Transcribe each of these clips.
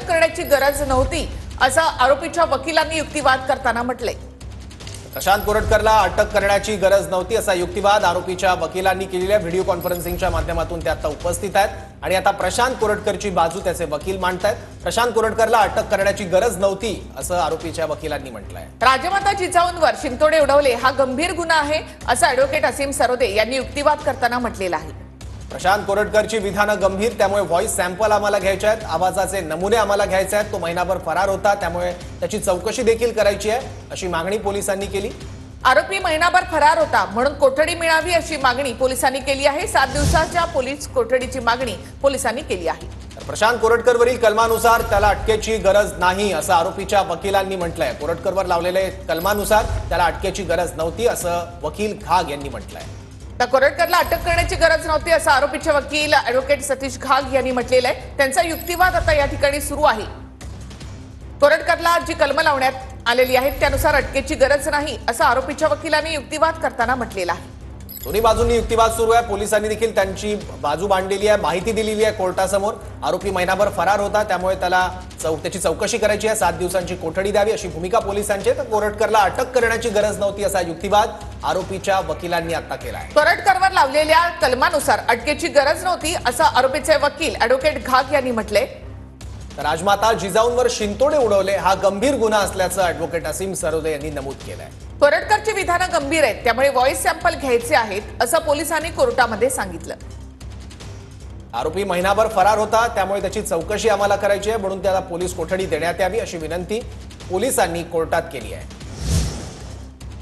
अटक करण्याची गरज नव्हती असं आरोपीच्या वकिलांनी युक्तिवाद करताना म्हटले। प्रशांत कोरटकरला अटक करण्याची गरज नव्हती असा युक्तिवाद आरोपीच्या वकिलांनी केलेल्या व्हिडिओ कॉन्फरन्सिंगच्या माध्यमातून ते आता उपस्थित आहेत आणि आता प्रशांत कोरटकरची बाजू त्याचे वकील मांडतायत। प्रशांत कोरटकरला अटक करण्याची गरज नव्हती असं आरोपीच्या वकिलांनी म्हटलंय। राजमाता जिजाऊंवर शिंतोडे उडवले हा गंभीर गुन्हा आहे असं ॲडव्होकेट असीम सरोदे यांनी युक्तिवाद करताना म्हटलेलं आहे। प्रशांत कोरटकरची विधानं गंभीर, त्यामुळे व्हॉइस सॅम्पल आम्हाला घ्यायचे आहेत, आवाजाचे नमुने आम्हाला घ्यायचे आहेत। तो महिनाभर फरार होता, त्यामुळे त्याची चौकशी देखील करायची आहे अशी मागणी पोलिसांनी केली। आरोपी महिनाभर फरार होता म्हणून कोठडी मिळावी अशी मागणी पोलिसांनी केली आहे। 7 दिवसाच्या पोलीस कोठडीची मागणी पोलिसांनी केली आहे। प्रशांत कोरटकरवरील कलमानुसार त्याला अटकेची गरज नाही असं आरोपीच्या वकिलांनी म्हटलंय। कोरटकरवर लावलेले कलमानुसार त्याला अटकेची गरज नव्हती असं वकील घाग यांनी म्हटलंय। तर कोरटकरला अटक करण्याची गरज नव्हती असं आरोपीचे वकील ॲडव्होकेट सतीश घाग यांनी म्हटलेलं आहे। त्यांचा युक्तिवाद आता या ठिकाणी सुरू आहे। कोरटकरला जी कलम लावण्यात आलेली आहेत त्यानुसार अटकेची गरज नाही असं आरोपीच्या वकिलांनी युक्तिवाद करताना म्हटलेलं आहे। दोन्ही बाजूंनी युक्तिवाद सुरू आहे। पोलिसांनी देखील त्यांची बाजू मांडलेली आहे, माहिती दिलेली आहे कोर्टासमोर। आरोपी महिनाभर फरार होता, त्यामुळे त्याची चौकशी करायची आहे, 7 दिवसांची कोठडी द्यावी अशी भूमिका पोलिसांची आहे। तर कोरटकरला अटक करण्याची गरज नव्हती असा युक्तिवाद आरोपीच्या वकिलांनी आता केला आहे। कोरटकरवर लावलेल्या कलमानुसार अटकेची गरज नव्हती असं आरोपीचे वकील ॲडव्होकेट घाग यांनी म्हटले। राजमाता जिजाऊंवर शिंतोडे उडवले हा गंभीर गुन्हा असल्याचं ॲडव्होकेट असीम सरोदे यांनी नमूद केलंय। कोरटकरची विधानं गंभीर आहेत, त्यामुळे व्हॉइस सॅम्पल घ्यायचे आहेत असं पोलिसांनी कोर्टामध्ये सांगितलं। आरोपी महिनाभर फरार होता, त्यामुळे त्याची चौकशी आम्हाला करायची आहे, म्हणून त्याला पोलीस कोठडी देण्यात यावी अशी विनंती पोलिसांनी कोर्टात केली आहे।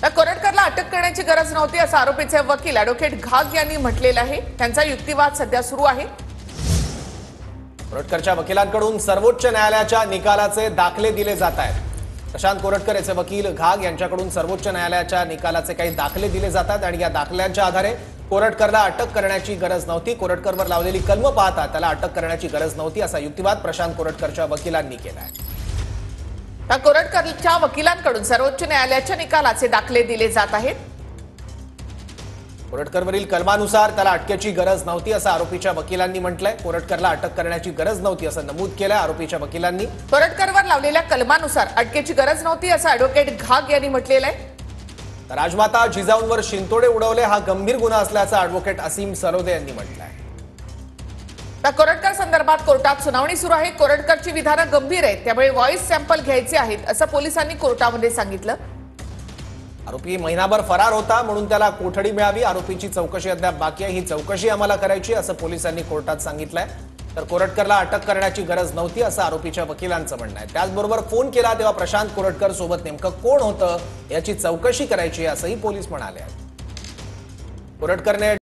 तर कोरटकरला अटक करण्याची गरज नव्हती असं आरोपीचे वकील ॲडव्होकेट घाग यांनी म्हटलेलं आहे। त्यांचा युक्तिवाद सध्या सुरू आहे। कोरटकरच्या वकिलांकडून सर्वोच्च न्यायालयाच्या निकालाचे दाखले दिले जात आहेत। प्रशांत कोरटकर याचे वकील घाग यांच्याकडून सर्वोच्च न्यायालयाच्या निकालाचे काही दाखले दिले जातात आणि या दाखल्यांच्या आधारे कोरटकरला अटक करण्याची गरज नव्हती, कोरटकरवर लावलेली कलम पाहता त्याला अटक करण्याची गरज नव्हती असा युक्तिवाद प्रशांत कोरटकरच्या वकिलांनी केला आहे। तर कोरटकरच्या वकिलांकडून सर्वोच्च न्यायालयाच्या निकालाचे दाखले दिले जात आहेत। कोरटकरवरील कलमानुसार त्याला अटकेची गरज नव्हती असं आरोपीच्या वकिलांनी म्हटलंय। कोरटकरला अटक करण्याची गरज नव्हती असं नमूद केलंय आरोपीच्या वकिलांनी। कोरटकरवर लावलेल्या कलमानुसार अटकेची गरज नव्हती असं ॲडव्होकेट घाग यांनी म्हटलेलं आहे। राजमाता जिजाऊंवर शिंतोडे उडवले हा गंभीर गुन्हा असल्याचं ॲडव्होकेट असीम सरोदे यांनी म्हटलंय। तर कोरटकर संदर्भात कोर्टात सुनावणी सुरू आहे। कोरटकरची विधानं गंभीर आहेत, त्यामुळे व्हॉइस सॅम्पल घ्यायचे आहेत असं पोलिसांनी कोर्टामध्ये सांगितलं। आरोपी महिनाभर फरार होता, म्हणून त्याला कोठडी मिळावी, आरोपीची चौकशी अद्याप बाकी आहे, ही चौकशी आम्हाला करायची असं पोलिसांनी कोर्टात सांगितलंय। तर कोरटकरला अटक करण्याची गरज नव्हती असं आरोपीच्या वकिलांचं म्हणणं आहे। त्याचबरोबर फोन केला तेव्हा प्रशांत कोरटकर सोबत नेमकं कोण होतं याची चौकशी करायची असंही पोलीस म्हणाले आहेत। कोरटकरने